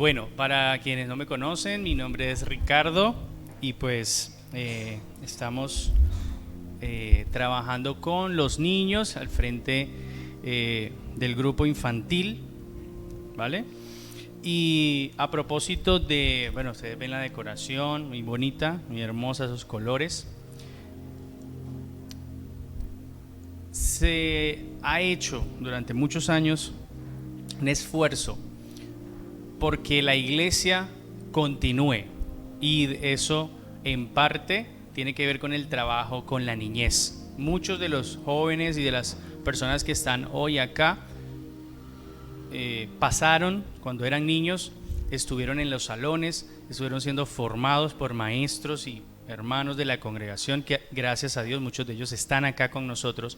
Bueno, para quienes no me conocen, mi nombre es Ricardo y pues estamos trabajando con los niños al frente del grupo infantil, ¿vale? Y a propósito de, bueno, ustedes ven la decoración, muy bonita, muy hermosa, esos colores. Se ha hecho durante muchos años un esfuerzo porque la iglesia continúe, y eso en parte tiene que ver con el trabajo con la niñez. Muchos de los jóvenes y de las personas que están hoy acá pasaron cuando eran niños, estuvieron en los salones, estuvieron siendo formados por maestros y hermanos de la congregación, que gracias a Dios muchos de ellos están acá con nosotros,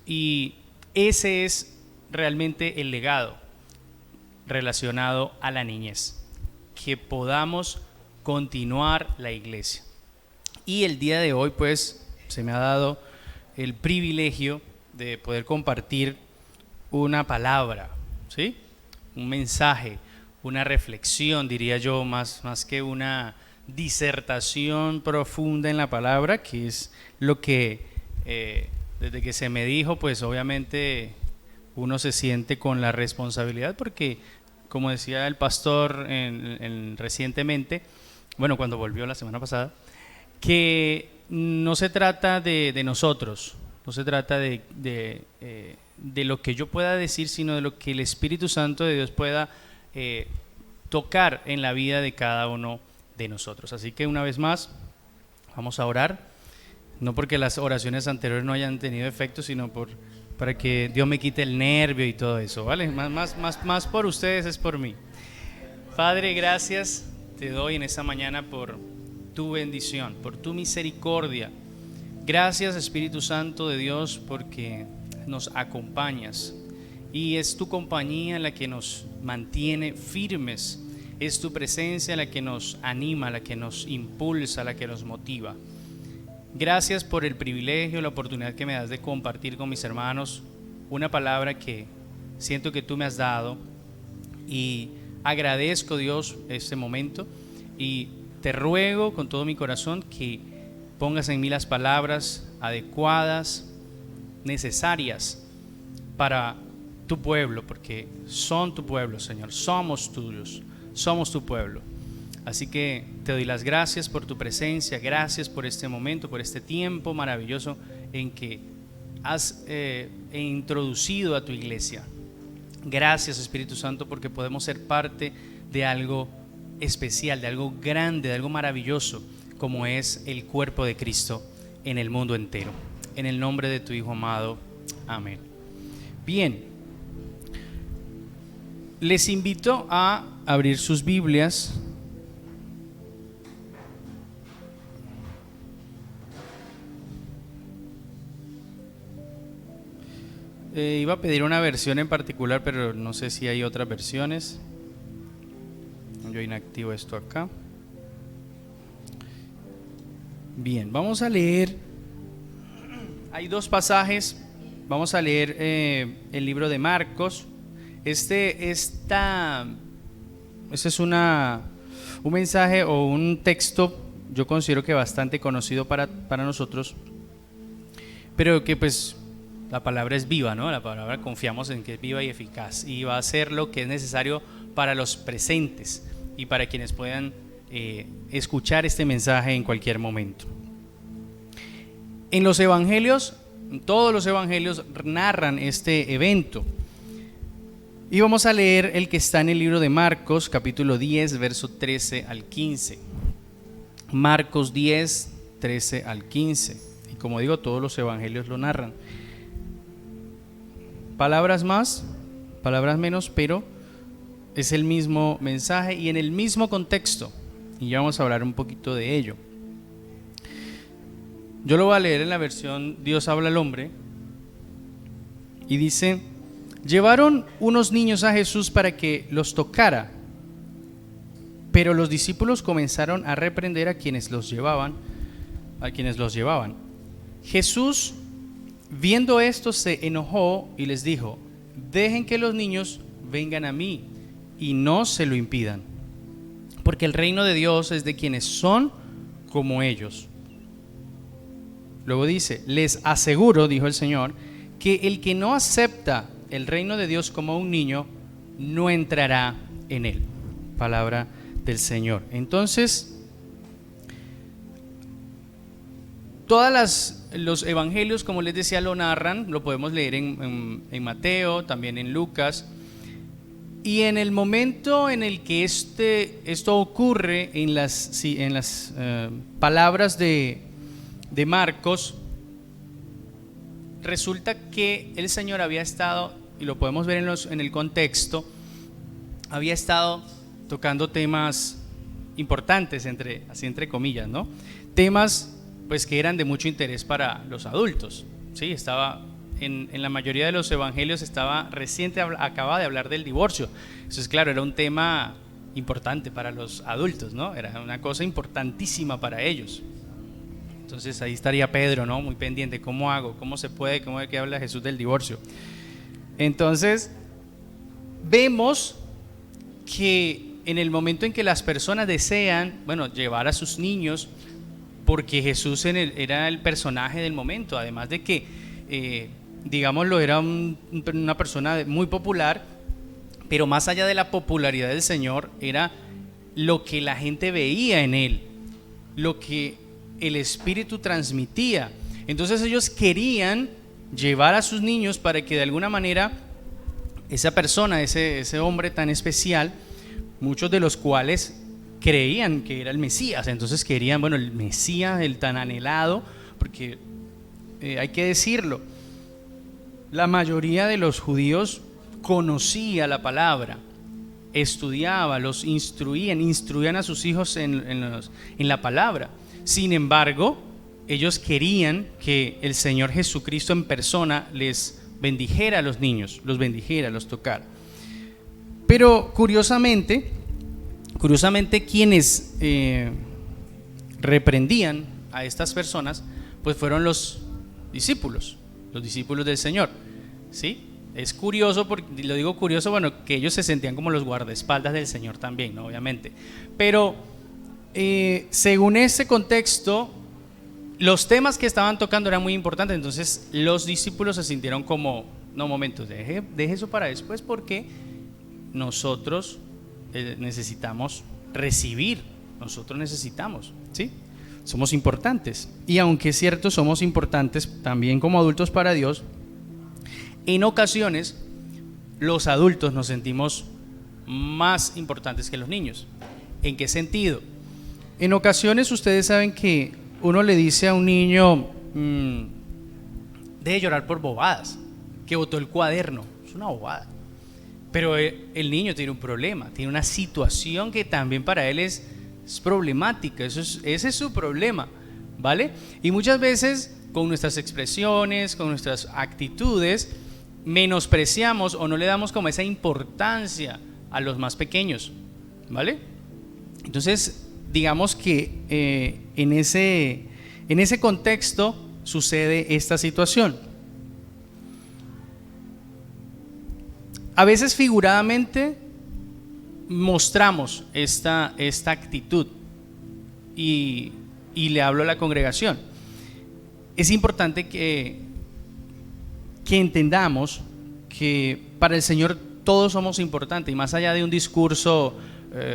y ese es realmente el legado relacionado a la niñez, que podamos continuar la iglesia. Y el día de hoy pues se me ha dado el privilegio de poder compartir una palabra, ¿sí? Un mensaje, una reflexión, diría yo, más que una disertación profunda en la palabra, que es lo que desde que se me dijo, pues obviamente uno se siente con la responsabilidad, porque como decía el pastor recientemente, bueno, cuando volvió la semana pasada, que no se trata de nosotros, no se trata de lo que yo pueda decir, sino de lo que el Espíritu Santo de Dios pueda tocar en la vida de cada uno de nosotros. Así que una vez más, vamos a orar, no porque las oraciones anteriores no hayan tenido efecto, sino para que Dios me quite el nervio y todo eso, ¿vale? Más por ustedes es por mí. Padre, gracias te doy en esta mañana por tu bendición, por tu misericordia. Gracias, Espíritu Santo de Dios, porque nos acompañas y es tu compañía la que nos mantiene firmes, es tu presencia la que nos anima, la que nos impulsa, la que nos motiva. Gracias por el privilegio, la oportunidad que me das de compartir con mis hermanos una palabra que siento que tú me has dado, y agradezco, Dios, este momento, y te ruego con todo mi corazón que pongas en mí las palabras adecuadas, necesarias para tu pueblo, porque son tu pueblo, Señor, somos tuyos, somos tu pueblo. Así que te doy las gracias por tu presencia, gracias por este momento, por este tiempo maravilloso en que has introducido a tu iglesia. Gracias, Espíritu Santo, porque podemos ser parte de algo especial, de algo grande, de algo maravilloso, como es el cuerpo de Cristo en el mundo entero. En el nombre de tu Hijo amado. Amén. Bien, les invito a abrir sus Biblias iba a pedir una versión en particular, pero no sé si hay otras versiones. Yo inactivo esto acá. Bien, vamos a leer. Hay dos pasajes. Vamos a leer el libro de Marcos. Este es un mensaje o un texto, yo considero que bastante conocido para nosotros, pero que pues la palabra es viva, ¿no? La palabra confiamos en que es viva y eficaz, y va a hacer lo que es necesario para los presentes y para quienes puedan escuchar este mensaje en cualquier momento. En los evangelios, todos los evangelios narran este evento. Y vamos a leer el que está en el libro de Marcos, capítulo 10, verso 13 al 15. Marcos 10, 13 al 15. Y como digo, todos los evangelios lo narran. Palabras más, palabras menos, pero es el mismo mensaje y en el mismo contexto. Y ya vamos a hablar un poquito de ello. Yo lo voy a leer en la versión Dios habla al hombre. Y dice: llevaron unos niños a Jesús para que los tocara, pero los discípulos comenzaron a reprender a quienes los llevaban. Jesús, viendo esto, se enojó y les dijo: dejen que los niños vengan a mí y no se lo impidan, porque el reino de Dios es de quienes son como ellos. Luego dice: les aseguro, dijo el Señor, que el que no acepta el reino de Dios como un niño, no entrará en él. Palabra del Señor. Entonces, los evangelios, como les decía, lo narran, lo podemos leer en Mateo, también en Lucas. Y en el momento en el que esto ocurre en las palabras de Marcos, resulta que el Señor había estado, y lo podemos ver en el contexto, había estado tocando temas importantes, entre comillas, ¿no? Temas pues que eran de mucho interés para los adultos, ¿sí? Estaba en la mayoría de los evangelios acababa de hablar del divorcio. Eso es claro, era un tema importante para los adultos, ¿no? Era una cosa importantísima para ellos. Entonces ahí estaría Pedro, ¿no? Muy pendiente, ¿cómo hago? ¿Cómo se puede? ¿Cómo es que habla Jesús del divorcio? Entonces vemos que en el momento en que las personas desean, llevar a sus niños, porque Jesús era el personaje del momento, además de que digámoslo, era una persona muy popular, pero más allá de la popularidad del Señor, era lo que la gente veía en él, lo que el Espíritu transmitía. Entonces ellos querían llevar a sus niños para que de alguna manera esa persona, ese hombre tan especial, muchos de los cuales creían que era el Mesías, entonces querían, el Mesías, el tan anhelado, porque hay que decirlo, la mayoría de los judíos conocía la palabra, estudiaba, los instruían a sus hijos en la palabra. Sin embargo, ellos querían que el Señor Jesucristo en persona les bendijera a los niños, los bendijera, los tocara. Pero curiosamente quienes reprendían a estas personas, pues fueron los discípulos del Señor, ¿sí? Es curioso, porque lo digo curioso, que ellos se sentían como los guardaespaldas del Señor también, ¿no? Obviamente. Pero según ese contexto, los temas que estaban tocando eran muy importantes, entonces los discípulos se sintieron como, no, momentos, deje eso para después, porque nosotros necesitamos recibir, nosotros necesitamos, ¿sí? Somos importantes, y aunque es cierto, somos importantes también como adultos para Dios, en ocasiones los adultos nos sentimos más importantes que los niños. ¿En qué sentido? En ocasiones ustedes saben que uno le dice a un niño, deje llorar por bobadas, que botó el cuaderno, es una bobada. Pero el niño tiene un problema, tiene una situación que también para él es problemática, ese es su problema, ¿vale? Y muchas veces con nuestras expresiones, con nuestras actitudes, menospreciamos o no le damos como esa importancia a los más pequeños, ¿vale? Entonces, digamos que en ese contexto sucede esta situación. A veces figuradamente mostramos esta actitud y le hablo a la congregación. Es importante que entendamos que para el Señor todos somos importantes, y más allá de un discurso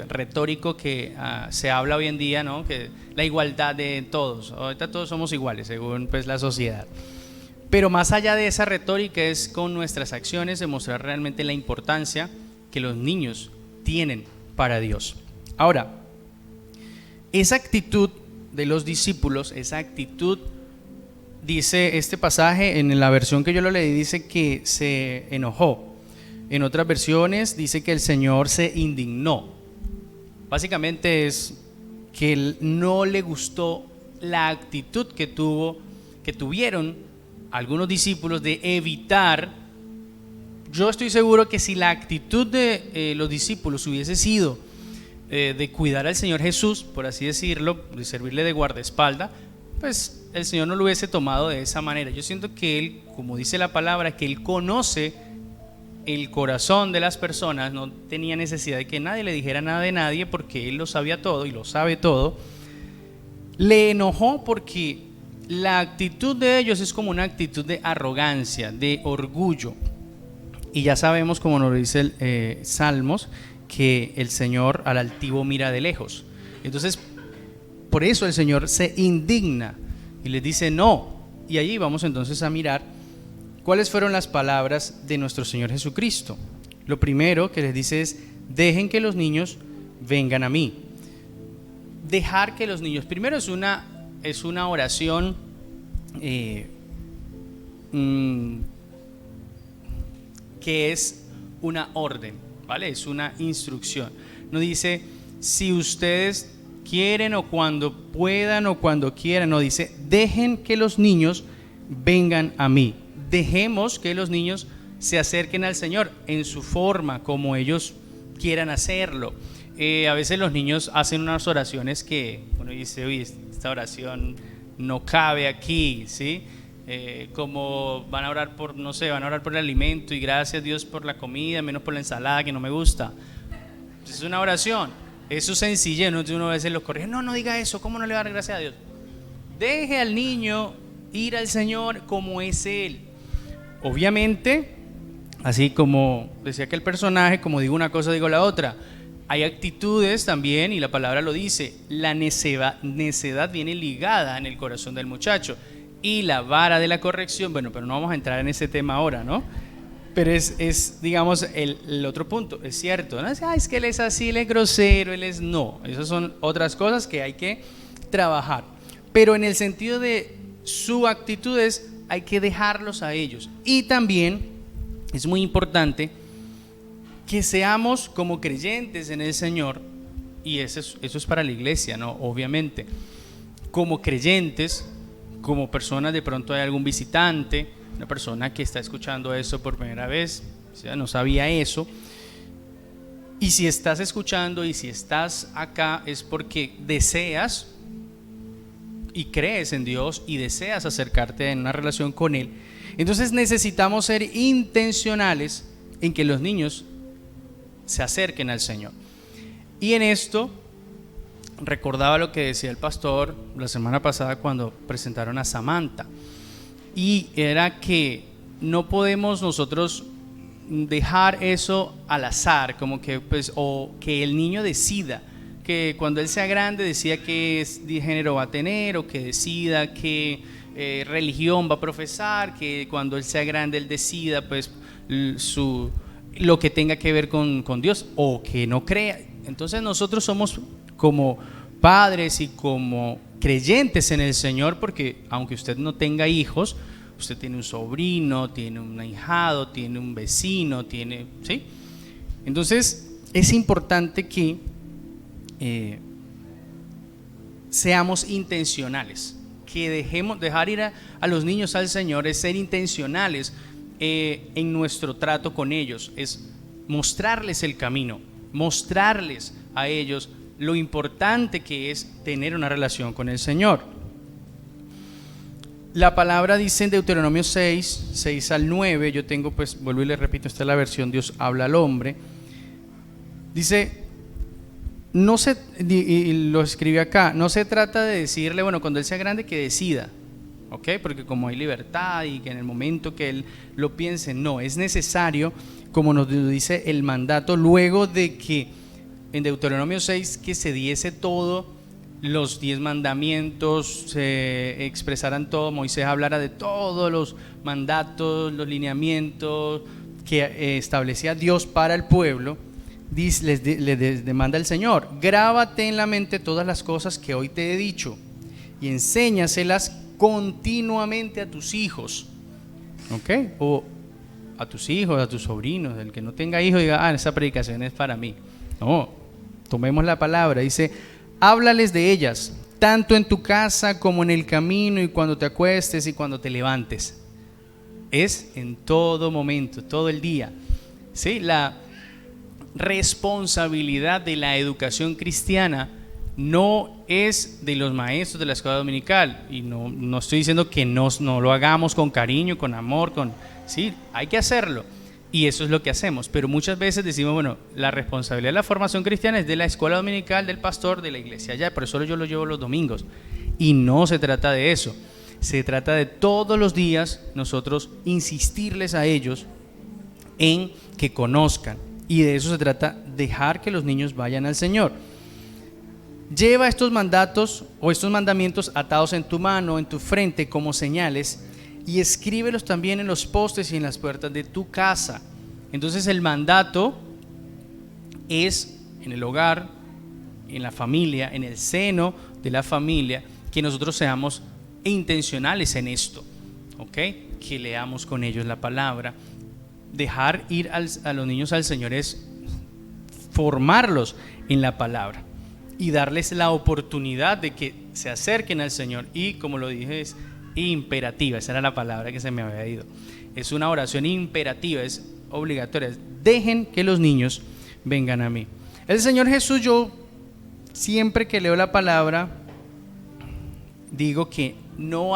retórico que se habla hoy en día, ¿no? Que la igualdad de todos, ahorita todos somos iguales según pues la sociedad. Pero más allá de esa retórica es con nuestras acciones demostrar realmente la importancia que los niños tienen para Dios. Ahora, esa actitud de los discípulos, esa actitud, dice este pasaje, en la versión que yo lo leí, dice que se enojó. En otras versiones dice que el Señor se indignó. Básicamente es que no le gustó la actitud que tuvieron algunos discípulos de evitar. Yo estoy seguro que si la actitud de los discípulos hubiese sido de cuidar al Señor Jesús, por así decirlo, de servirle de guardaespaldas, pues el Señor no lo hubiese tomado de esa manera. Yo siento que Él, como dice la palabra, que Él conoce el corazón de las personas, no tenía necesidad de que nadie le dijera nada de nadie porque Él lo sabía todo y lo sabe todo. Le enojó porque la actitud de ellos es como una actitud de arrogancia, de orgullo. Y ya sabemos, como nos dice Salmos, que el Señor al altivo mira de lejos. Entonces, por eso el Señor se indigna y les dice no. Y allí vamos entonces a mirar cuáles fueron las palabras de nuestro Señor Jesucristo. Lo primero que les dice es: dejen que los niños vengan a mí. Dejar que los niños, primero es una oración que es una orden, ¿vale? Es una instrucción. No dice si ustedes quieren o cuando puedan o cuando quieran, no, dice dejen que los niños vengan a mí. Dejemos que los niños se acerquen al Señor en su forma, como ellos quieran hacerlo. A veces los niños hacen unas oraciones que uno dice, uy, esta oración no cabe aquí, ¿sí? Como van a orar por, no sé, van a orar por el alimento y gracias Dios por la comida, menos por la ensalada que no me gusta. Es una oración, eso es sencilla, ¿no? Uno a veces los corrige, no diga eso, ¿cómo no le va a dar gracias a Dios? Deje al niño ir al Señor como es Él. Obviamente, así como decía aquel personaje, como digo una cosa, digo la otra. Hay actitudes también, y la palabra lo dice, la necedad viene ligada en el corazón del muchacho. Y la vara de la corrección, bueno, pero no vamos a entrar en ese tema ahora, ¿no? Pero es digamos, el otro punto, es cierto, ¿no? Es que él es así, él es grosero, él es no. Esas son otras cosas que hay que trabajar. Pero en el sentido de su actitud hay que dejarlos a ellos. Y también es muy importante que seamos como creyentes en el Señor, y eso es para la iglesia, ¿no? Obviamente, como creyentes, como personas, de pronto hay algún visitante, una persona que está escuchando eso por primera vez, o sea, no sabía eso, y si estás escuchando y si estás acá es porque deseas y crees en Dios y deseas acercarte en una relación con Él. Entonces necesitamos ser intencionales en que los niños se acerquen al Señor. Y en esto recordaba lo que decía el pastor la semana pasada cuando presentaron a Samantha, y era que no podemos nosotros dejar eso al azar, como que pues, o que el niño decida que cuando él sea grande decida qué género va a tener, o que decida qué religión va a profesar, que cuando él sea grande él decida pues lo que tenga que ver con Dios, o que no crea. Entonces nosotros somos como padres y como creyentes en el Señor, porque aunque usted no tenga hijos, usted tiene un sobrino, tiene un ahijado, tiene un vecino, ¿sí? Entonces es importante que seamos intencionales, que dejar ir a los niños al Señor es ser intencionales en nuestro trato con ellos, es mostrarles el camino, mostrarles a ellos lo importante que es tener una relación con el Señor. La palabra dice en Deuteronomio 6 al 9, yo tengo, pues vuelvo y le repito, esta es la versión Dios habla al hombre, dice, y lo escribe acá, no se trata de decirle, bueno, cuando él sea grande que decida, ¿ok? Porque como hay libertad y que en el momento que él lo piense, no, es necesario, como nos dice el mandato, luego de que en Deuteronomio 6 que se diese todo, los 10 mandamientos, se expresaran todo, Moisés hablara de todos los mandatos, los lineamientos que establecía Dios para el pueblo. Les demanda el Señor, grábate en la mente todas las cosas que hoy te he dicho y enséñaselas continuamente a tus hijos, ¿ok? O a tus hijos, a tus sobrinos. El que no tenga hijos diga, esa predicación es para mí. No, tomemos la palabra, dice, háblales de ellas, tanto en tu casa como en el camino y cuando te acuestes y cuando te levantes. Es en todo momento, todo el día. ¿Sí? La responsabilidad de la educación cristiana no es de los maestros de la escuela dominical, y no estoy diciendo que no lo hagamos con cariño, con amor, sí, hay que hacerlo, Y eso es lo que hacemos, pero muchas veces decimos, bueno, la responsabilidad de la formación cristiana es de la escuela dominical, del pastor, de la iglesia allá, por eso yo lo llevo los domingos. Y no se trata de eso, se trata de todos los días nosotros insistirles a ellos en que conozcan, y de eso se trata, dejar que los niños vayan al Señor. Lleva estos mandatos o estos mandamientos atados en tu mano, en tu frente como señales, y escríbelos también en los postes y en las puertas de tu casa. Entonces el mandato es en el hogar, en la familia, en el seno de la familia, que nosotros seamos intencionales en esto, ¿ok? Que leamos con ellos la palabra. Dejar ir a los niños al Señor es formarlos en la palabra y darles la oportunidad de que se acerquen al Señor. Y como lo dije, es imperativa, esa era la palabra que se me había ido. Es una oración imperativa, es obligatoria. Dejen que los niños vengan a mí. El Señor Jesús, yo siempre que leo la palabra digo que no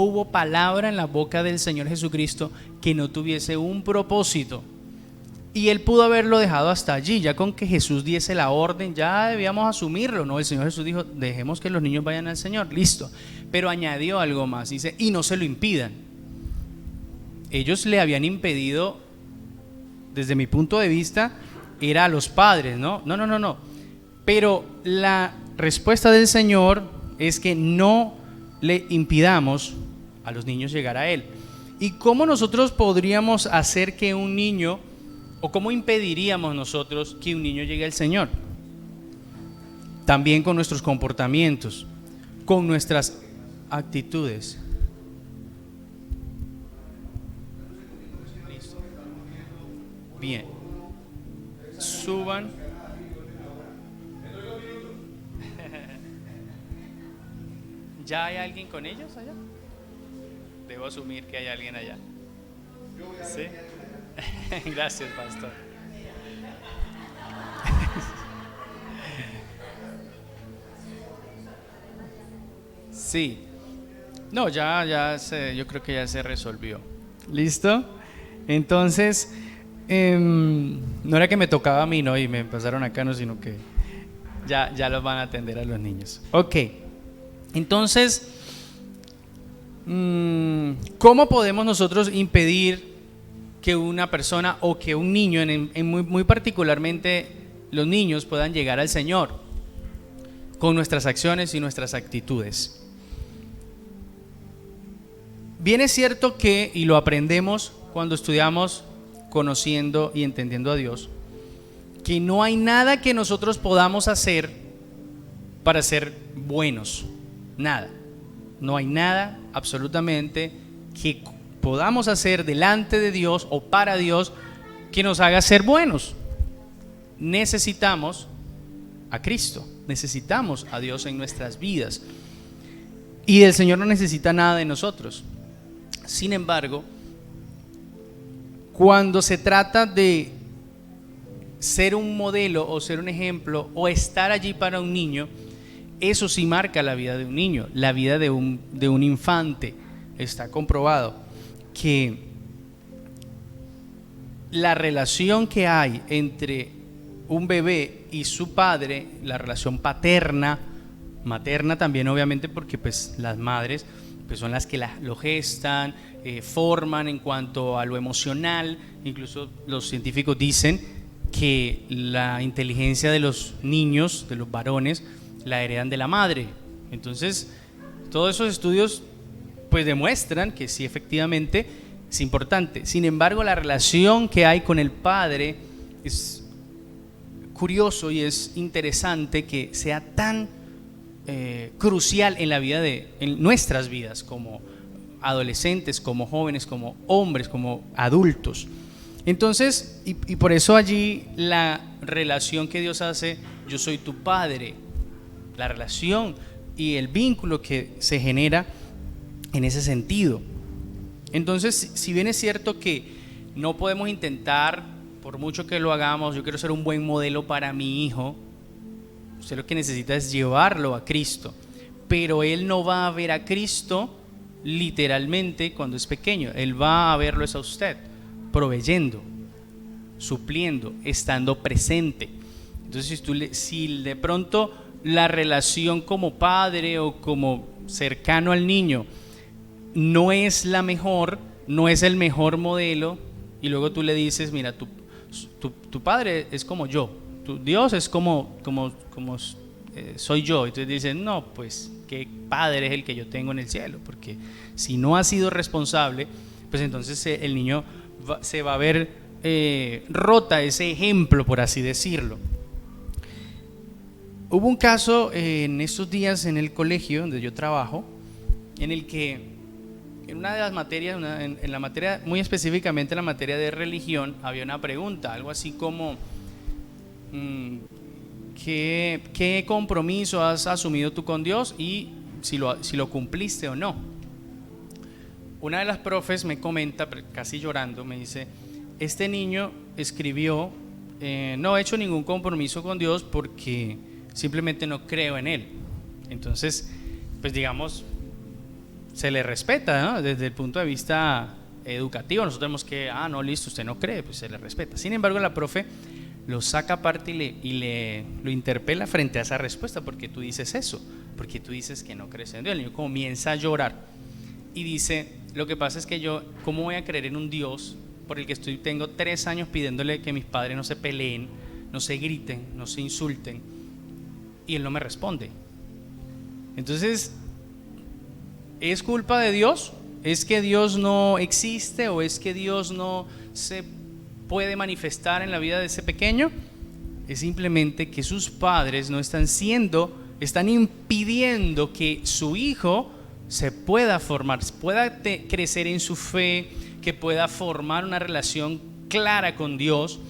hubo palabra en la boca del Señor Jesucristo que no tuviese un propósito. Y Él pudo haberlo dejado hasta allí, ya con que Jesús diese la orden, ya debíamos asumirlo, ¿no? El Señor Jesús dijo, dejemos que los niños vayan al Señor, listo. Pero añadió algo más, dice, y no se lo impidan. Ellos le habían impedido, desde mi punto de vista, era a los padres, ¿no? No. Pero la respuesta del Señor es que no le impidamos a los niños llegar a Él. ¿Y cómo nosotros podríamos hacer que un niño, o cómo impediríamos nosotros que un niño llegue al Señor? También con nuestros comportamientos, con nuestras actitudes. Listo. Bien. Suban. ¿Ya hay alguien con ellos allá? Debo asumir que hay alguien allá. ¿Sí? Gracias, pastor. Sí. No, yo creo que ya se resolvió. ¿Listo? Entonces, no era que me tocaba a mí, ¿no? Y me pasaron acá, no, sino que ya los van a atender a los niños. Ok. Entonces, ¿cómo podemos nosotros impedir que una persona o que un niño, muy particularmente los niños, puedan llegar al Señor? Con nuestras acciones y nuestras actitudes. Bien es cierto que, y lo aprendemos cuando estudiamos conociendo y entendiendo a Dios, que no hay nada que nosotros podamos hacer para ser buenos. Nada. No hay nada absolutamente que podamos hacer delante de Dios o para Dios que nos haga ser buenos. Necesitamos a Cristo, necesitamos a Dios en nuestras vidas, y el Señor no necesita nada de nosotros. Sin embargo, cuando se trata de ser un modelo o ser un ejemplo o estar allí para un niño, eso sí marca la vida de un niño, la vida de un infante. Está comprobado que la relación que hay entre un bebé y su padre, la relación paterna, materna también obviamente, porque pues las madres pues son las que lo gestan, forman en cuanto a lo emocional. Incluso los científicos dicen que la inteligencia de los niños, de los varones, la heredan de la madre. Entonces, todos esos estudios pues demuestran que sí, efectivamente es importante. Sin embargo, la relación que hay con el padre es curioso y es interesante que sea tan crucial en la vida en nuestras vidas, como adolescentes, como jóvenes, como hombres, como adultos. Entonces, y por eso allí la relación que Dios hace, yo soy tu padre, la relación y el vínculo que se genera en ese sentido. Entonces, si bien es cierto que no podemos intentar, por mucho que lo hagamos, yo quiero ser un buen modelo para mi hijo, usted lo que necesita es llevarlo a Cristo, pero él no va a ver a Cristo literalmente cuando es pequeño, él va a verlo es a usted. proveyendo, supliendo, estando presente. Entonces, si de pronto la relación como padre o como cercano al niño no es la mejor, no es el mejor modelo, y luego tú le dices, mira, tu padre es como yo, tu Dios es como soy yo, y entonces dicen, no, pues qué padre es el que yo tengo en el cielo, porque si no ha sido responsable, pues entonces el niño se va a ver rota ese ejemplo, por así decirlo. Hubo un caso en estos días en el colegio donde yo trabajo, en el que en una de las materias, en la materia, muy específicamente en la materia de religión, había una pregunta, algo así como ¿qué compromiso has asumido tú con Dios y si lo cumpliste o no? Una de las profes me comenta, casi llorando, me dice, este niño escribió, no he hecho ningún compromiso con Dios porque simplemente no creo en Él. Entonces, pues digamos, se le respeta, ¿no? Desde el punto de vista educativo. Nosotros tenemos que, no, listo, usted no cree, pues se le respeta. Sin embargo, la profe lo saca aparte y lo interpela frente a esa respuesta. ¿Por qué tú dices eso? ¿Por qué tú dices que no crees en Dios? El niño comienza a llorar y dice, lo que pasa es que yo, ¿cómo voy a creer en un Dios por el que tengo 3 años pidiéndole que mis padres no se peleen, no se griten, no se insulten, y Él no me responde? Entonces, ¿es culpa de Dios? ¿Es que Dios no existe o es que Dios no se puede manifestar en la vida de ese pequeño? Es simplemente que sus padres no están impidiendo que su hijo se pueda formar, pueda crecer en su fe, que pueda formar una relación clara con Dios.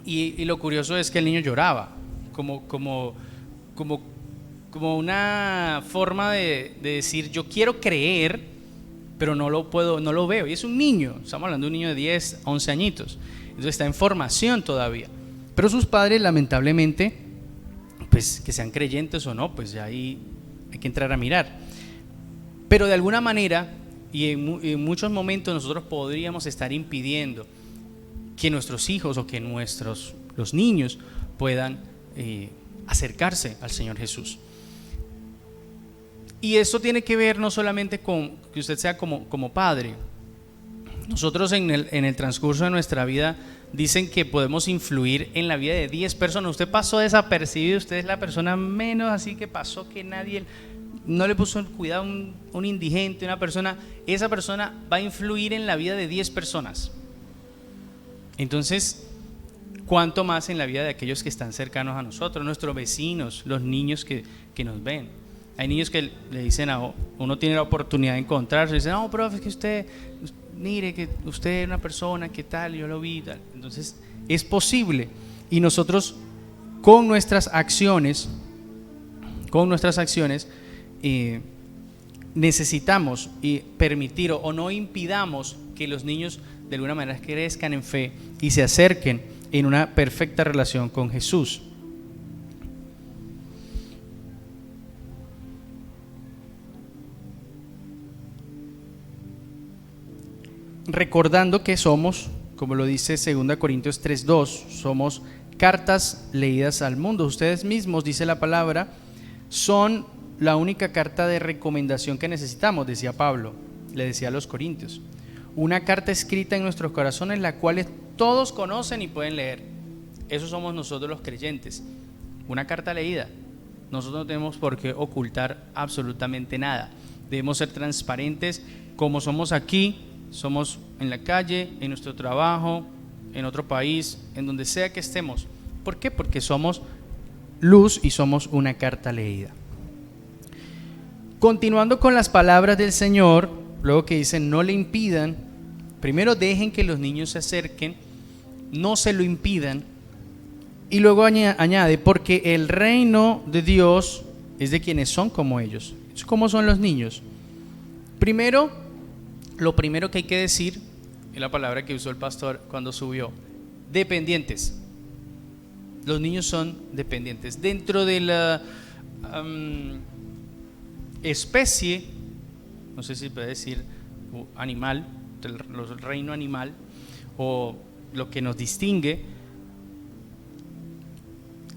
Y lo curioso es que el niño lloraba, como una forma de decir, yo quiero creer, pero no lo veo. Y es un niño, estamos hablando de un niño de 10, 11 añitos, entonces está en formación todavía. Pero sus padres, lamentablemente, pues que sean creyentes o no, pues ya ahí hay que entrar a mirar. Pero de alguna manera, y en muchos momentos nosotros podríamos estar impidiendo que nuestros hijos o que los niños puedan acercarse al Señor Jesús. Y esto tiene que ver no solamente con que usted sea como padre. Nosotros en el transcurso de nuestra vida dicen que podemos influir en la vida de 10 personas. Usted pasó desapercibido, usted es la persona menos así que pasó, que nadie no le puso cuidado, un indigente, una persona. Esa persona va a influir en la vida de 10 personas. Entonces, ¿cuánto más en la vida de aquellos que están cercanos a nosotros, nuestros vecinos, los niños que nos ven? Hay niños que le dicen uno tiene la oportunidad de encontrarse, y dicen, no, profe, es que usted, mire, que usted es una persona, ¿qué tal? Yo lo vi, tal. Entonces, es posible. Y nosotros, con nuestras acciones, necesitamos permitir o no impidamos que los niños de alguna manera crezcan en fe y se acerquen en una perfecta relación con Jesús. Recordando que somos, como lo dice 2 Corintios 3:2, somos cartas leídas al mundo. Ustedes mismos, dice la palabra, son la única carta de recomendación que necesitamos, decía Pablo, le decía a los corintios. Una carta escrita en nuestros corazones, la cual todos conocen y pueden leer. Eso somos nosotros los creyentes. Una carta leída. Nosotros no tenemos por qué ocultar absolutamente nada. Debemos ser transparentes como somos aquí, somos en la calle, en nuestro trabajo, en otro país, en donde sea que estemos. ¿Por qué? Porque somos luz y somos una carta leída. Continuando con las palabras del Señor, luego que dicen no le impidan, primero dejen que los niños se acerquen, no se lo impidan, y luego añade, porque el reino de Dios es de quienes son como ellos. ¿Cómo son los niños? Lo primero que hay que decir es la palabra que usó el pastor cuando subió: dependientes. Los niños son dependientes. Dentro de la especie, no sé si puede decir animal, el reino animal, o lo que nos distingue.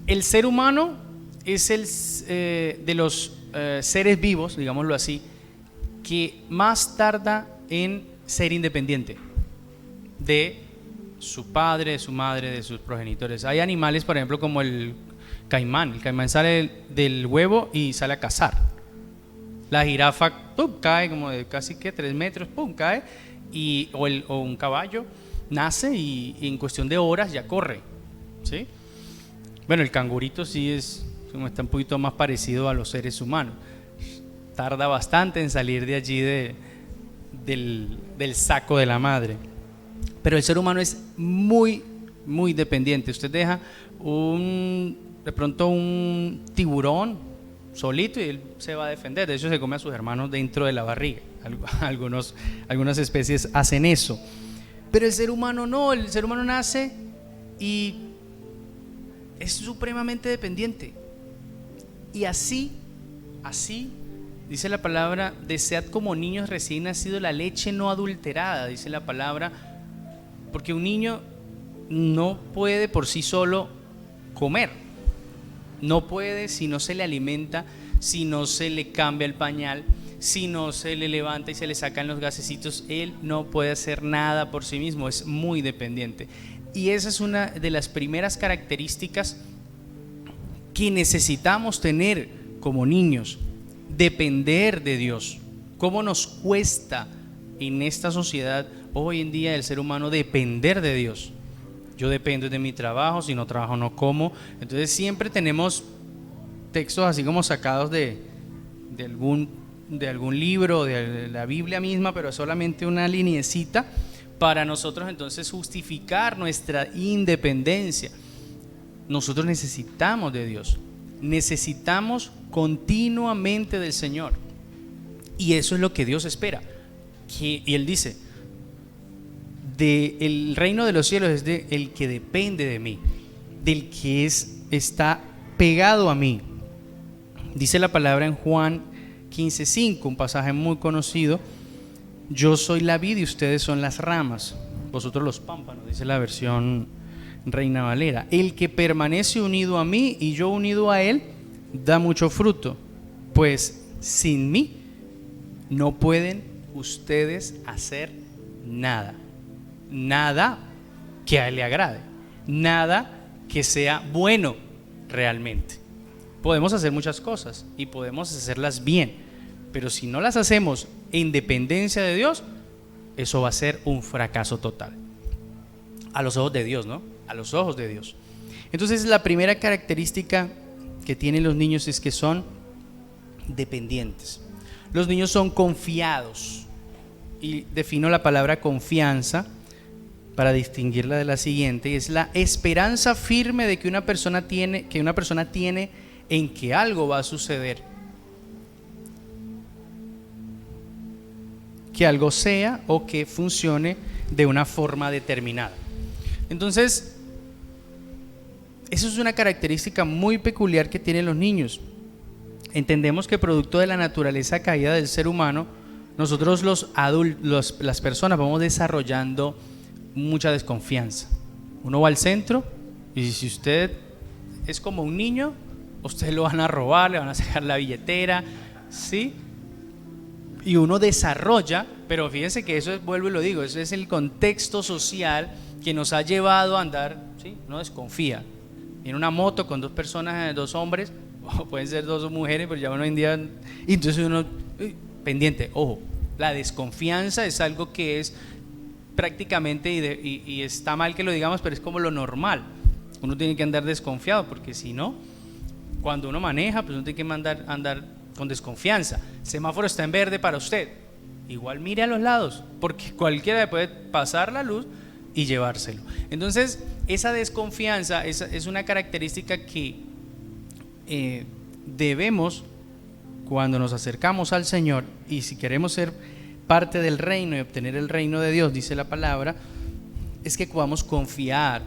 El ser humano es el de los seres vivos, digámoslo así, que más tarda en ser independiente de su padre, de su madre, de sus progenitores. Hay animales, por ejemplo, como el caimán. El caimán sale del huevo y sale a cazar. La jirafa cae como de casi que 3 metros, cae, o un caballo nace y en cuestión de horas ya corre, ¿sí? Bueno, el cangurito sí está un poquito más parecido a los seres humanos. Tarda bastante en salir de allí del saco de la madre. Pero el ser humano es muy, muy dependiente. Usted deja de pronto un tiburón solito y él se va a defender. De hecho, se come a sus hermanos dentro de la barriga. Algunas especies hacen eso. Pero el ser humano no. El ser humano nace y es supremamente dependiente. Y así dice la palabra: desead como niños recién nacidos la leche no adulterada, dice la palabra, porque un niño no puede por sí solo comer, no puede si no se le alimenta, si no se le cambia el pañal, si no se le levanta y se le sacan los gasecitos. Él no puede hacer nada por sí mismo, es muy dependiente. Y esa es una de las primeras características que necesitamos tener como niños: depender de Dios. ¿Cómo nos cuesta en esta sociedad hoy en día del ser humano depender de Dios? Yo dependo de mi trabajo, si no trabajo no como. Entonces siempre tenemos textos así como sacados de algún libro, de la Biblia misma, pero solamente una lineecita para nosotros entonces justificar nuestra independencia. Nosotros necesitamos de Dios, necesitamos continuamente del Señor, y eso es lo que Dios espera. Y Él dice: el reino de los cielos es del que depende de mí, del que está pegado a mí. Dice la palabra en Juan 15:5, un pasaje muy conocido: yo soy la vid y ustedes son las ramas, vosotros los pámpanos, dice la versión Reina Valera. El que permanece unido a mí y yo unido a él da mucho fruto, pues sin mí no pueden ustedes hacer nada. Nada que a él le agrade, nada que sea bueno realmente. Podemos hacer muchas cosas y podemos hacerlas bien, pero si no las hacemos en dependencia de Dios, eso va a ser un fracaso total. A los ojos de Dios, ¿no? A los ojos de Dios. Entonces, la primera característica que tienen los niños es que son dependientes. Los niños son confiados, y defino la palabra confianza para distinguirla de la siguiente: es la esperanza firme de que una persona tiene en que algo va a suceder, que algo sea o que funcione de una forma determinada. Entonces, eso es una característica muy peculiar que tienen los niños. Entendemos que producto de la naturaleza caída del ser humano, nosotros las personas vamos desarrollando mucha desconfianza. Uno va al centro y si usted es como un niño, ustedes lo van a robar, le van a sacar la billetera, ¿sí? Y uno desarrolla, pero fíjense que eso es, vuelvo y lo digo, eso es el contexto social que nos ha llevado a andar, ¿sí? Uno desconfía. En una moto con 2 personas, 2 hombres, o pueden ser 2 mujeres, pero ya hoy en día, y entonces uno pendiente. Ojo, la desconfianza es algo que es prácticamente, y está mal que lo digamos, pero es como lo normal. Uno tiene que andar desconfiado, porque si no, cuando uno maneja, pues uno tiene que andar con desconfianza. Semáforo está en verde para usted, igual mire a los lados, porque cualquiera le puede pasar la luz y llevárselo. Entonces, esa desconfianza es una característica que debemos, cuando nos acercamos al Señor, y si queremos ser parte del reino y obtener el reino de Dios, dice la palabra, es que podamos confiar.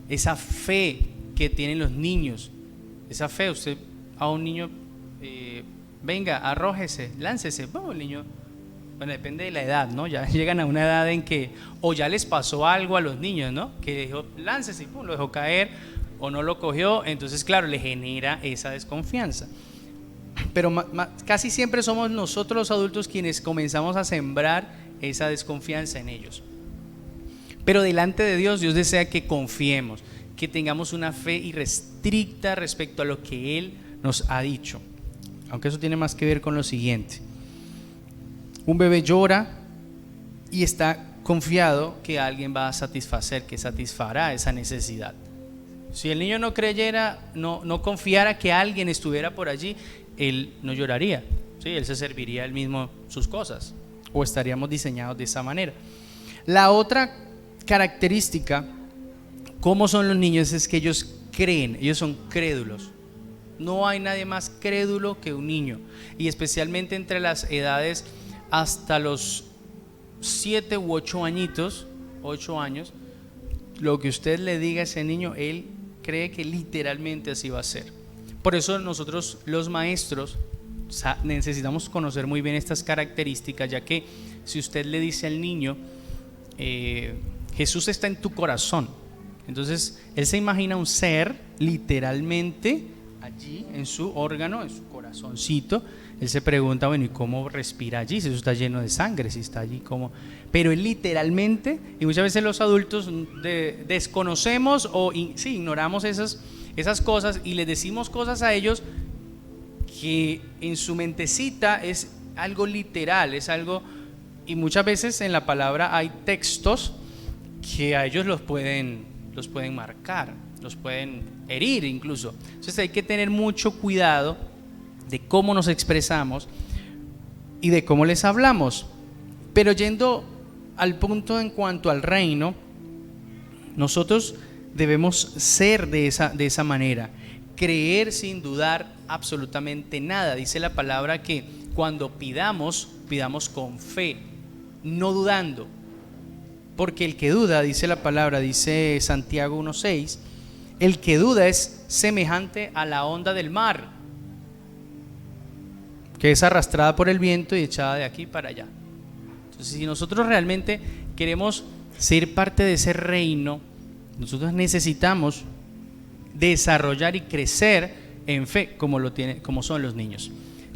Esa fe que tienen los niños, esa fe, usted a un niño, venga, arrójese, láncese, el niño bueno, depende de la edad, ¿no? Ya llegan a una edad en que o ya les pasó algo a los niños, ¿no? Que dijo, láncese y pum, lo dejó caer o no lo cogió, entonces claro, le genera esa desconfianza. Pero casi siempre somos nosotros los adultos quienes comenzamos a sembrar esa desconfianza en ellos. Pero delante de Dios, Dios desea que confiemos, que tengamos una fe irrestricta respecto a lo que Él nos ha dicho. Aunque eso tiene más que ver con lo siguiente. Un bebé llora y está confiado que alguien va a satisfacer, que satisfará esa necesidad. Si el niño no creyera, no confiara que alguien estuviera por allí, él no lloraría, ¿sí? Él se serviría él mismo sus cosas, o estaríamos diseñados de esa manera. La otra característica, ¿cómo son los niños? Es que ellos creen, ellos son crédulos. No hay nadie más crédulo que un niño, y especialmente entre las edades hasta los 7 u 8 añitos, 8 años, lo que usted le diga a ese niño, él cree que literalmente así va a ser. Por eso nosotros los maestros necesitamos conocer muy bien estas características, ya que si usted le dice al niño, Jesús está en tu corazón, entonces él se imagina un ser literalmente allí en su órgano, en su corazoncito. Él se pregunta, bueno, ¿y cómo respira allí? Si eso está lleno de sangre, si está allí, ¿cómo? Pero él literalmente, y muchas veces los adultos desconocemos o ignoramos esas cosas y les decimos cosas a ellos que en su mentecita es algo literal, es algo, y muchas veces en la palabra hay textos que a ellos los pueden marcar, los pueden herir incluso. Entonces hay que tener mucho cuidado de cómo nos expresamos y de cómo les hablamos. Pero yendo al punto en cuanto al reino, nosotros debemos ser de esa manera, creer sin dudar absolutamente nada. Dice la palabra que cuando pidamos con fe, no dudando, porque el que duda, dice la palabra, dice Santiago 1:6, el que duda es semejante a la onda del mar, que es arrastrada por el viento y echada de aquí para allá. Entonces, si nosotros realmente queremos ser parte de ese reino, nosotros necesitamos desarrollar y crecer en fe como son los niños,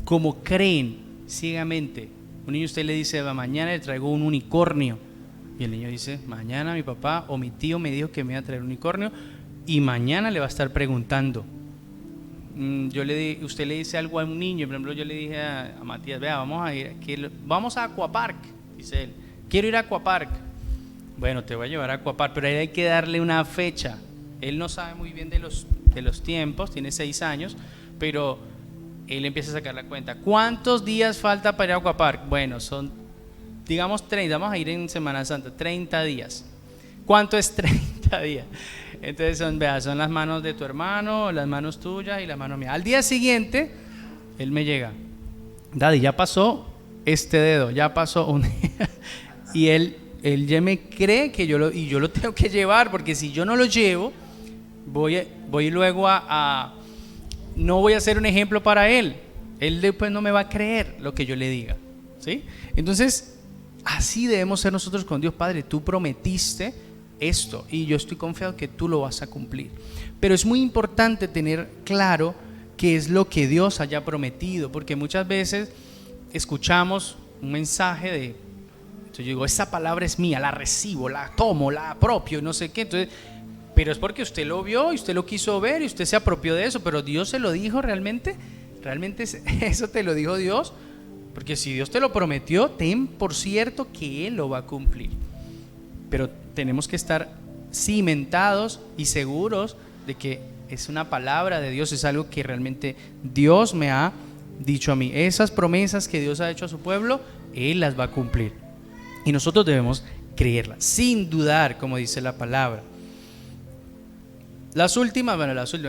como creen ciegamente. Un niño, usted le dice, mañana le traigo un unicornio, y el niño dice, mañana mi papá o mi tío me dijo que me iba a traer un unicornio, y mañana le va a estar preguntando. Usted le dice algo a un niño, por ejemplo, yo le dije a Matías, vea, vamos a Aquapark, dice él, quiero ir a Aquapark. Bueno, te voy a llevar a Aquapark, pero ahí hay que darle una fecha. Él no sabe muy bien de los tiempos, tiene 6 años, pero él empieza a sacar la cuenta. ¿Cuántos días falta para ir a Aquapark? Bueno, son, digamos 30, vamos a ir en Semana Santa, 30 días. ¿Cuánto es 30 días? Entonces son las manos de tu hermano, las manos tuyas y las manos mías. Al día siguiente, él me llega, Daddy, ya pasó este dedo, ya pasó un día. Y él ya me cree que yo lo tengo que llevar, porque si yo no lo llevo, voy luego no voy a ser un ejemplo para él. Él después no me va a creer lo que yo le diga, ¿sí? Entonces, así debemos ser nosotros con Dios. Padre, tú prometiste esto y yo estoy confiado que tú lo vas a cumplir. Pero es muy importante tener claro qué es lo que Dios haya prometido, porque muchas veces escuchamos un mensaje entonces yo digo, esa palabra es mía, la recibo, la tomo, la apropio, no sé qué. Entonces, pero es porque usted lo vio y usted lo quiso ver y usted se apropió de eso, pero Dios se lo dijo realmente. ¿Realmente eso te lo dijo Dios? Porque si Dios te lo prometió, ten por cierto que Él lo va a cumplir. Pero tenemos que estar cimentados y seguros de que es una palabra de Dios, es algo que realmente Dios me ha dicho a mí. Esas promesas que Dios ha hecho a su pueblo, Él las va a cumplir. Y nosotros debemos creerlas, sin dudar, como dice la palabra. Las últimas,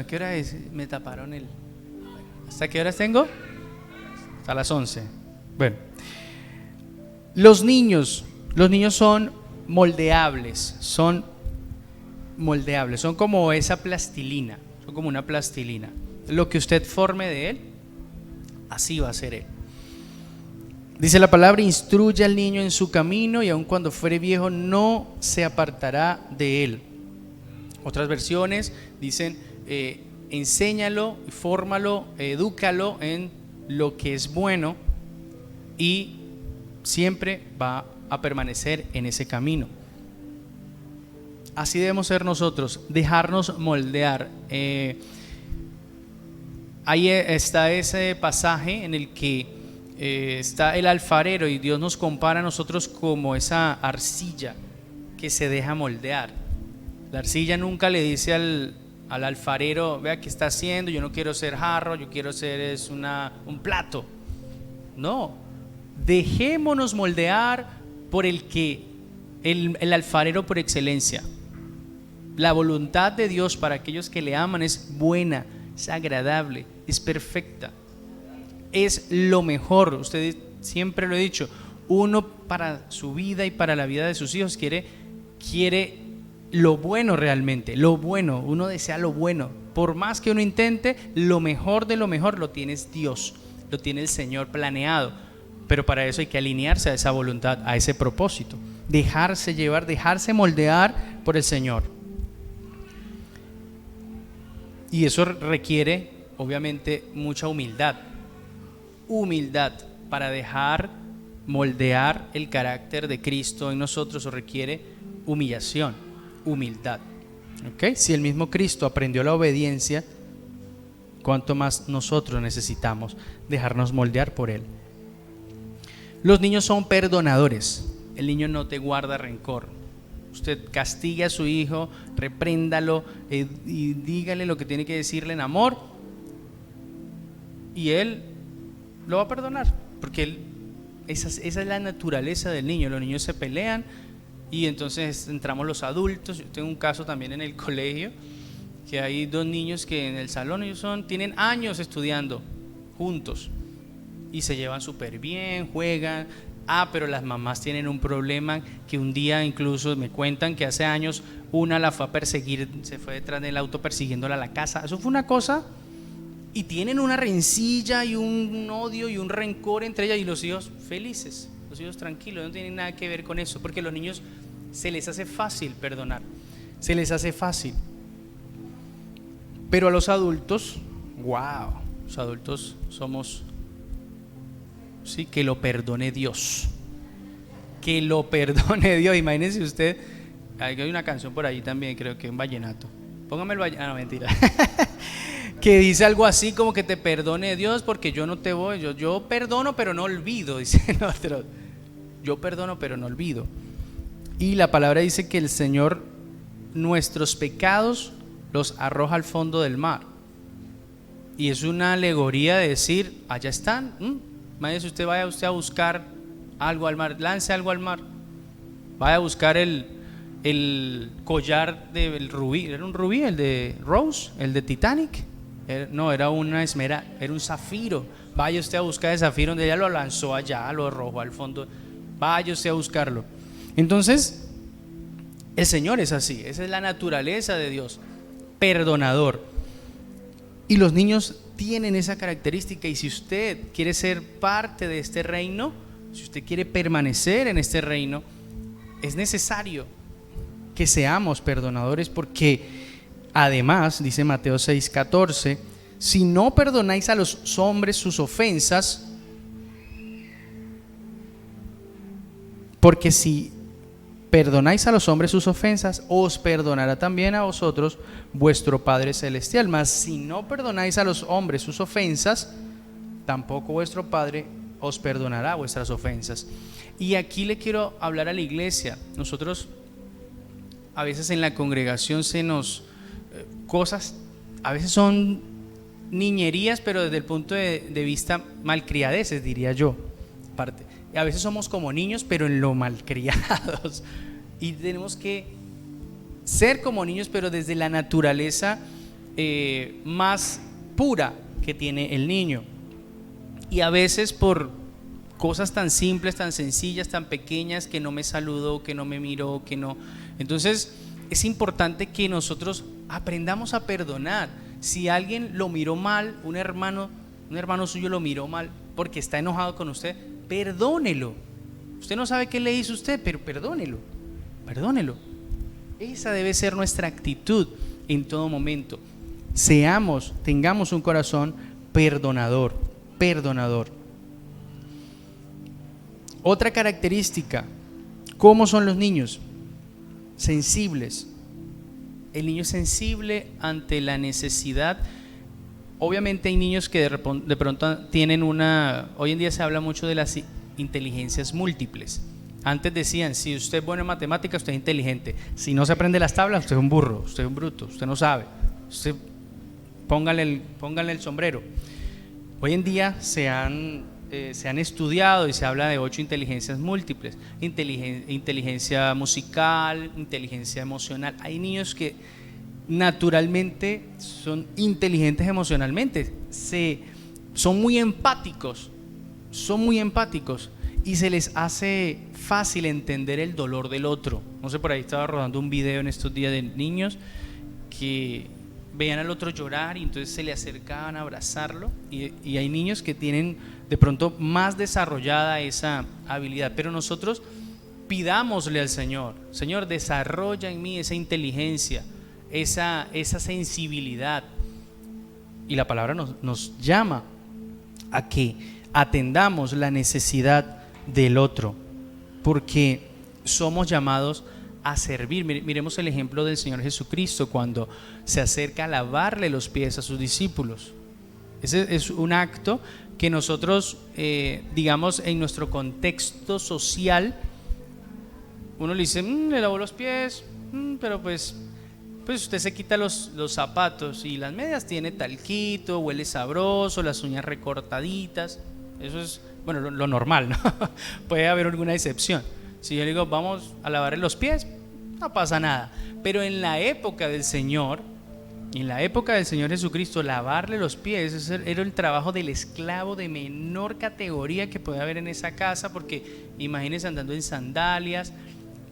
¿qué hora es? Me taparon ¿hasta qué horas tengo? Hasta las 11. Bueno, los niños son moldeables, son como esa plastilina, son como una plastilina. Lo que usted forme de él, así va a ser él. Dice la palabra: instruye al niño en su camino y aun cuando fuere viejo no se apartará de él. Otras versiones dicen: enséñalo, fórmalo, edúcalo en lo que es bueno y siempre va a permanecer en ese camino. Así debemos ser nosotros, dejarnos moldear. Ahí está ese pasaje en el que está el alfarero y Dios nos compara a nosotros como esa arcilla que se deja moldear. La arcilla nunca le dice al alfarero: vea qué está haciendo, yo no quiero ser jarro, yo quiero ser un plato. No, dejémonos moldear por el alfarero por excelencia. La voluntad de Dios para aquellos que le aman es buena, es agradable, es perfecta, es lo mejor. Usted siempre lo he dicho, uno para su vida y para la vida de sus hijos quiere lo bueno realmente, lo bueno, uno desea lo bueno. Por más que uno intente, lo mejor de lo mejor lo tiene Dios, lo tiene el Señor planeado, pero para eso hay que alinearse a esa voluntad, a ese propósito, dejarse llevar, dejarse moldear por el Señor. Y eso requiere obviamente mucha humildad para dejar moldear el carácter de Cristo en nosotros. Eso requiere humillación, humildad. ¿Okay? Si el mismo Cristo aprendió la obediencia, cuánto más nosotros necesitamos dejarnos moldear por Él. Los niños son perdonadores. El niño no te guarda rencor. Usted castigue a su hijo, repréndalo y dígale lo que tiene que decirle en amor, y él lo va a perdonar, porque esa es la naturaleza del niño. Los niños se pelean y entonces entramos los adultos. Yo tengo un caso también en el colegio, que hay dos niños que en el salón tienen años estudiando juntos y se llevan súper bien, juegan. Pero las mamás tienen un problema, que un día incluso me cuentan que hace años una la fue a perseguir, se fue detrás del auto persiguiéndola a la casa. Eso fue una cosa, y tienen una rencilla y un odio y un rencor entre ellas, y los hijos felices, los hijos tranquilos, no tienen nada que ver con eso, porque a los niños se les hace fácil perdonar, se les hace fácil. Pero a los adultos, wow, los adultos somos... Sí, que lo perdone Dios. Que lo perdone Dios. Imagínense usted, hay una canción por ahí también, creo que un vallenato. Póngame el vallenato, no, mentira. Que dice algo así como que te perdone Dios porque yo no te voy. Yo perdono pero no olvido, dicen otros. Yo perdono pero no olvido. Y la palabra dice que el Señor nuestros pecados los arroja al fondo del mar. Y es una alegoría de decir, allá están. Imagínese usted, vaya usted a buscar algo al mar, lance algo al mar, vaya a buscar el collar del rubí. ¿Era un rubí el de Rose? ¿El de Titanic? No, era una esmeralda, era un zafiro. Vaya usted a buscar el zafiro donde ella lo lanzó allá, lo arrojó al fondo. Vaya usted a buscarlo. Entonces, el Señor es así, esa es la naturaleza de Dios, perdonador. Y los niños tienen esa característica, y si usted quiere ser parte de este reino, si usted quiere permanecer en este reino, es necesario que seamos perdonadores, porque además, dice Mateo 6:14, si no perdonáis a los hombres sus ofensas, porque si perdonáis a los hombres sus ofensas, os perdonará también a vosotros vuestro Padre Celestial. Mas si no perdonáis a los hombres sus ofensas, tampoco vuestro Padre os perdonará vuestras ofensas. Y aquí le quiero hablar a la iglesia. Nosotros a veces en la congregación cosas, a veces son niñerías, pero desde el punto de vista malcriadeces, diría yo. A veces somos como niños, pero en lo malcriados. Y tenemos que ser como niños, pero desde la naturaleza más pura que tiene el niño. Y a veces por cosas tan simples, tan sencillas, tan pequeñas, que no me saludó, que no me miró, que no. Entonces es importante que nosotros aprendamos a perdonar. Si alguien lo miró mal, un hermano suyo lo miró mal porque está enojado con usted, perdónelo. Usted no sabe qué le hizo usted, pero perdónelo. Esa debe ser nuestra actitud en todo momento. Tengamos un corazón perdonador. Otra característica, ¿cómo son los niños? Sensibles. El niño es sensible ante la necesidad. Obviamente hay niños que de pronto tienen hoy en día se habla mucho de las inteligencias múltiples. Antes decían, si usted es bueno en matemáticas, usted es inteligente. Si no se aprende las tablas, usted es un burro, usted es un bruto, usted no sabe. Usted póngale el sombrero. Hoy en día se han estudiado y se habla de 8 inteligencias múltiples: inteligencia musical, inteligencia emocional. Hay niños que naturalmente son inteligentes emocionalmente, son muy empáticos y se les hace fácil entender el dolor del otro. No sé, por ahí estaba rodando un video en estos días de niños que veían al otro llorar y entonces se le acercaban a abrazarlo, y hay niños que tienen de pronto más desarrollada esa habilidad, pero nosotros pidámosle al Señor: Señor, desarrolla en mí esa inteligencia, esa sensibilidad. Y la palabra nos llama a que atendamos la necesidad del otro, porque somos llamados a servir. Miremos el ejemplo del Señor Jesucristo cuando se acerca a lavarle los pies a sus discípulos. Ese es un acto que nosotros, digamos, en nuestro contexto social, uno le dice, le lavó los pies, pero pues usted se quita los zapatos y las medias, tiene talquito, huele sabroso, las uñas recortaditas. Eso es, bueno, lo normal, ¿no? Puede haber alguna excepción. Si yo le digo, vamos a lavarle los pies, no pasa nada. Pero en la época del Señor Jesucristo, lavarle los pies era el trabajo del esclavo de menor categoría que puede haber en esa casa, porque imagínense andando en sandalias,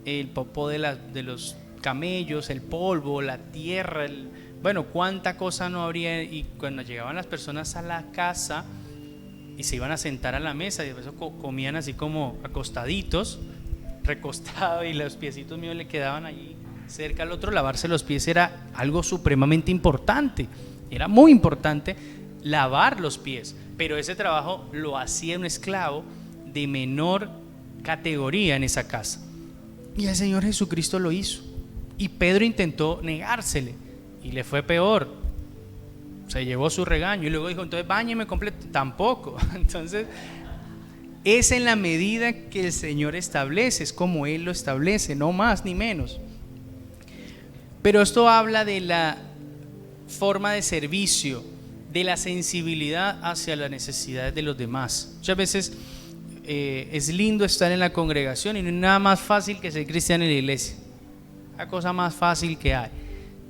el popó de los camellos, el polvo, la tierra, bueno, cuánta cosa no habría. Y cuando llegaban las personas a la casa y se iban a sentar a la mesa, y después comían así como acostaditos, recostados, y los piecitos míos le quedaban allí cerca al otro. Lavarse los pies era algo supremamente importante, era muy importante lavar los pies, pero ese trabajo lo hacía un esclavo de menor categoría en esa casa, y el Señor Jesucristo lo hizo. Y Pedro intentó negársele y le fue peor, se llevó su regaño, y luego dijo, entonces báñeme completo. Tampoco. Entonces es en la medida que el Señor establece, es como Él lo establece, no más ni menos. Pero esto habla de la forma de servicio, de la sensibilidad hacia las necesidades de los demás. Muchas veces es lindo estar en la congregación y no hay nada más fácil que ser cristiano en la iglesia. La cosa más fácil que hay,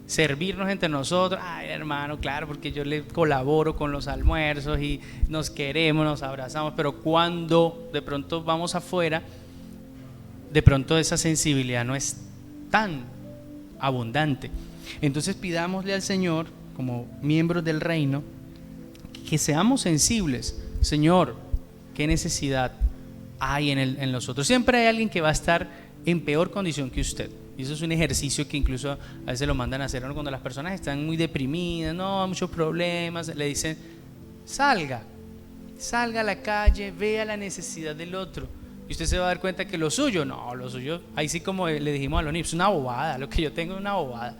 servirnos entre nosotros. Ay, hermano, claro, porque yo le colaboro con los almuerzos y nos queremos, nos abrazamos. Pero cuando de pronto vamos afuera, de pronto esa sensibilidad no es tan abundante. Entonces pidámosle al Señor, como miembros del reino, que seamos sensibles. Señor, ¿qué necesidad hay en nosotros? Siempre hay alguien que va a estar en peor condición que usted. Y eso es un ejercicio que incluso a veces lo mandan a hacer, ¿no? Cuando las personas están muy deprimidas, no, muchos problemas, le dicen, salga a la calle, vea la necesidad del otro, y usted se va a dar cuenta que lo suyo, ahí sí, como le dijimos a los niños, es una bobada, lo que yo tengo es una bobada.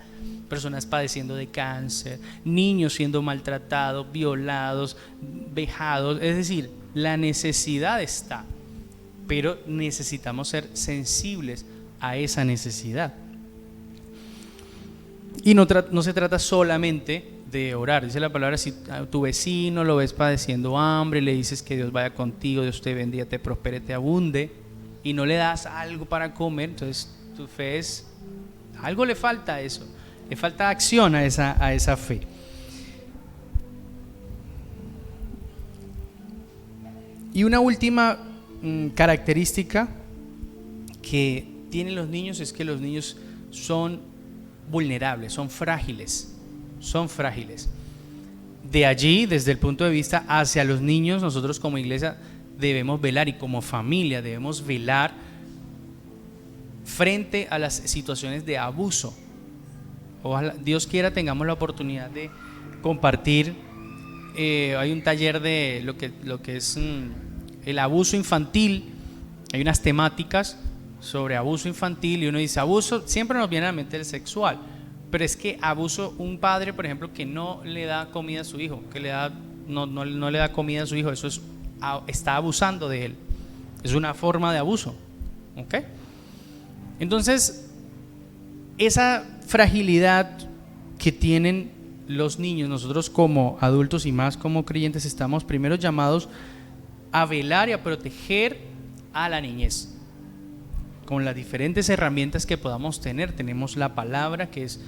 Personas padeciendo de cáncer, niños siendo maltratados, violados, vejados. Es decir, la necesidad está, pero necesitamos ser sensibles a esa necesidad. Y no se trata solamente de orar. Dice la palabra, si a tu vecino lo ves padeciendo hambre, le dices que Dios vaya contigo, Dios te bendiga, te prospere, te abunde, y no le das algo para comer, entonces tu fe es, algo le falta a eso, le falta acción a esa fe. Y una última característica que tienen los niños es que los niños son vulnerables, son frágiles. De allí, desde el punto de vista hacia los niños, nosotros como iglesia debemos velar, y como familia debemos velar frente a las situaciones de abuso. Ojalá, Dios quiera, tengamos la oportunidad de compartir. Hay un taller de lo que es el abuso infantil. Hay unas temáticas sobre abuso infantil, y uno dice abuso, siempre nos viene a la mente el sexual, pero es que abuso, un padre por ejemplo que no le da comida a su hijo, no le da comida a su hijo, eso está abusando de él, es una forma de abuso, ¿ok? Entonces, esa fragilidad que tienen los niños, nosotros como adultos y más como creyentes estamos primero llamados a velar y a proteger a la niñez con las diferentes herramientas que podamos tener. Tenemos la palabra, que es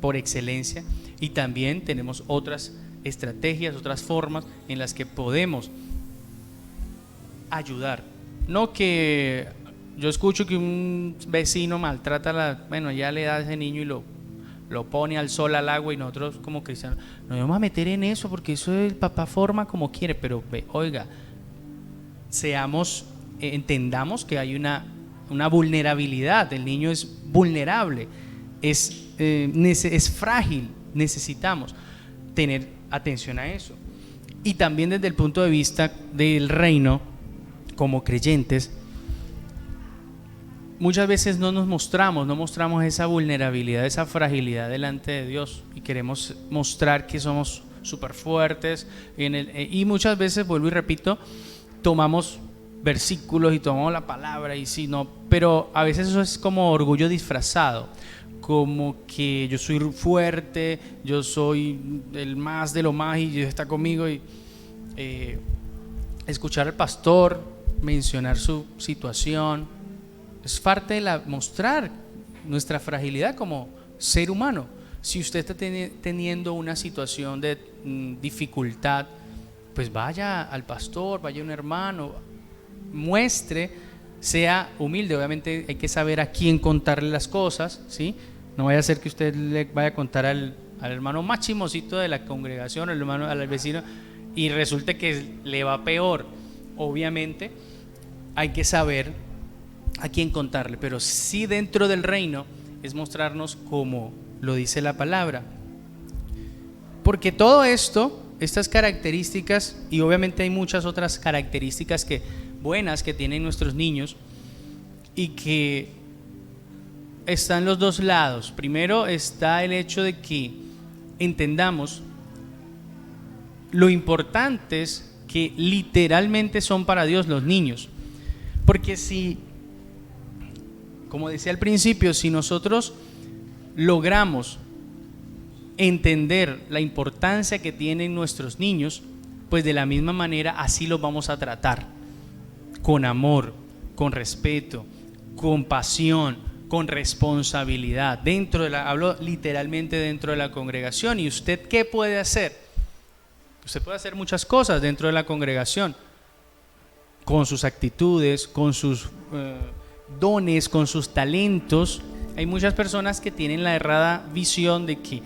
por excelencia, y también tenemos otras estrategias, otras formas en las que podemos ayudar. No que yo escucho que un vecino maltrata bueno, ya le da a ese niño y lo pone al sol, al agua, y nosotros como cristianos no vamos a meter en eso porque eso el papá forma como quiere. Pero oiga, entendamos que hay una vulnerabilidad, el niño es vulnerable, es frágil, necesitamos tener atención a eso. Y también desde el punto de vista del reino, como creyentes, muchas veces no mostramos esa vulnerabilidad, esa fragilidad delante de Dios, y queremos mostrar que somos súper fuertes, y muchas veces, vuelvo y repito, tomamos versículos y tomamos la palabra, y sí, no, pero a veces eso es como orgullo disfrazado, como que yo soy fuerte, yo soy el más de lo más y Dios está conmigo. Y escuchar al pastor mencionar su situación es parte de mostrar nuestra fragilidad como ser humano. Si usted está teniendo una situación de dificultad, pues vaya al pastor, vaya a un hermano, muestre, sea humilde. Obviamente hay que saber a quién contarle las cosas, ¿sí? No vaya a ser que usted le vaya a contar al hermano más chismosito de la congregación, al vecino, y resulte que le va peor. Obviamente hay que saber a quién contarle, pero sí, dentro del reino es mostrarnos como lo dice la palabra, porque todo esto, estas características, y obviamente hay muchas otras características buenas que tienen nuestros niños, y que están los dos lados. Primero está el hecho de que entendamos lo importantes que literalmente son para Dios los niños, porque si, como decía al principio, si nosotros logramos entender la importancia que tienen nuestros niños, pues de la misma manera así los vamos a tratar, con amor, con respeto, con pasión, con responsabilidad, hablo literalmente dentro de la congregación. ¿Y usted qué puede hacer? Usted puede hacer muchas cosas dentro de la congregación, con sus actitudes, con sus dones, con sus talentos. Hay muchas personas que tienen la errada visión de que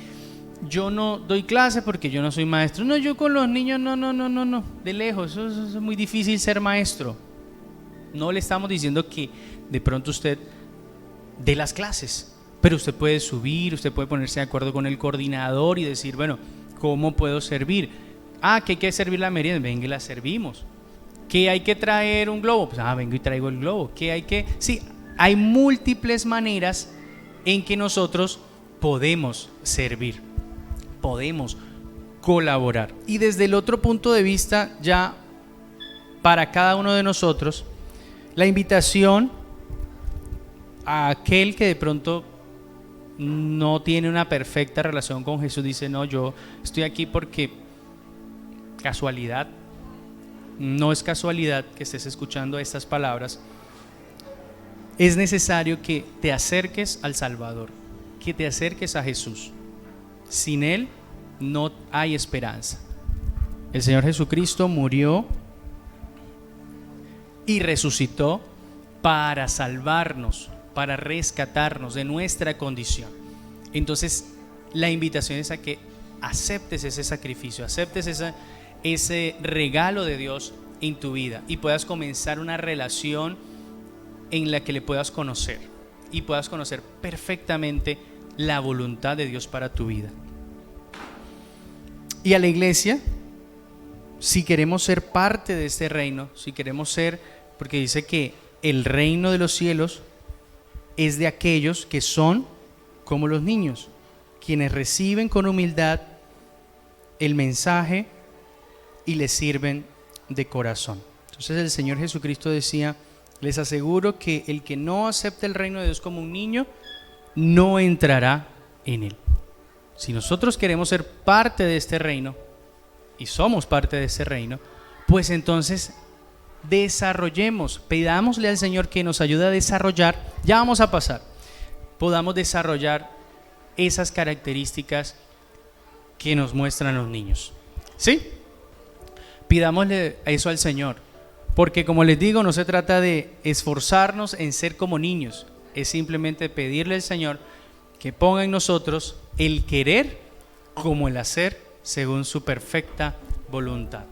yo no doy clase porque yo no soy maestro. No, yo con los niños no, de lejos, eso es muy difícil ser maestro. No le estamos diciendo que de pronto usted dé las clases, pero usted puede subir, usted puede ponerse de acuerdo con el coordinador y decir, bueno, ¿cómo puedo servir? Que hay que servir la merienda, venga y la servimos. ¿Que hay que traer un globo? Pues vengo y traigo el globo. Sí, hay múltiples maneras en que nosotros podemos servir, podemos colaborar. Y desde el otro punto de vista, ya para cada uno de nosotros, la invitación a aquel que de pronto no tiene una perfecta relación con Jesús, dice, no, yo estoy aquí porque casualidad. No es casualidad que estés escuchando estas palabras. Es necesario que te acerques al Salvador, que te acerques a Jesús. Sin Él no hay esperanza. El Señor Jesucristo murió y resucitó para salvarnos, para rescatarnos de nuestra condición. Entonces, la invitación es a que aceptes ese sacrificio, aceptes ese regalo de Dios en tu vida y puedas comenzar una relación en la que le puedas conocer y puedas conocer perfectamente la voluntad de Dios para tu vida. Y a la iglesia, si queremos ser parte de este reino, si queremos ser, porque dice que el reino de los cielos es de aquellos que son como los niños, quienes reciben con humildad el mensaje y le sirven de corazón. Entonces el Señor Jesucristo decía: les aseguro que el que no acepte el reino de Dios como un niño, no entrará en él. Si nosotros queremos ser parte de este reino, y somos parte de este reino, pues entonces desarrollemos, pidámosle al Señor que nos ayude a desarrollar, ya vamos a pasar, podamos desarrollar esas características que nos muestran los niños. ¿Sí? Pidámosle eso al Señor, porque como les digo, no se trata de esforzarnos en ser como niños, es simplemente pedirle al Señor que ponga en nosotros el querer como el hacer según su perfecta voluntad.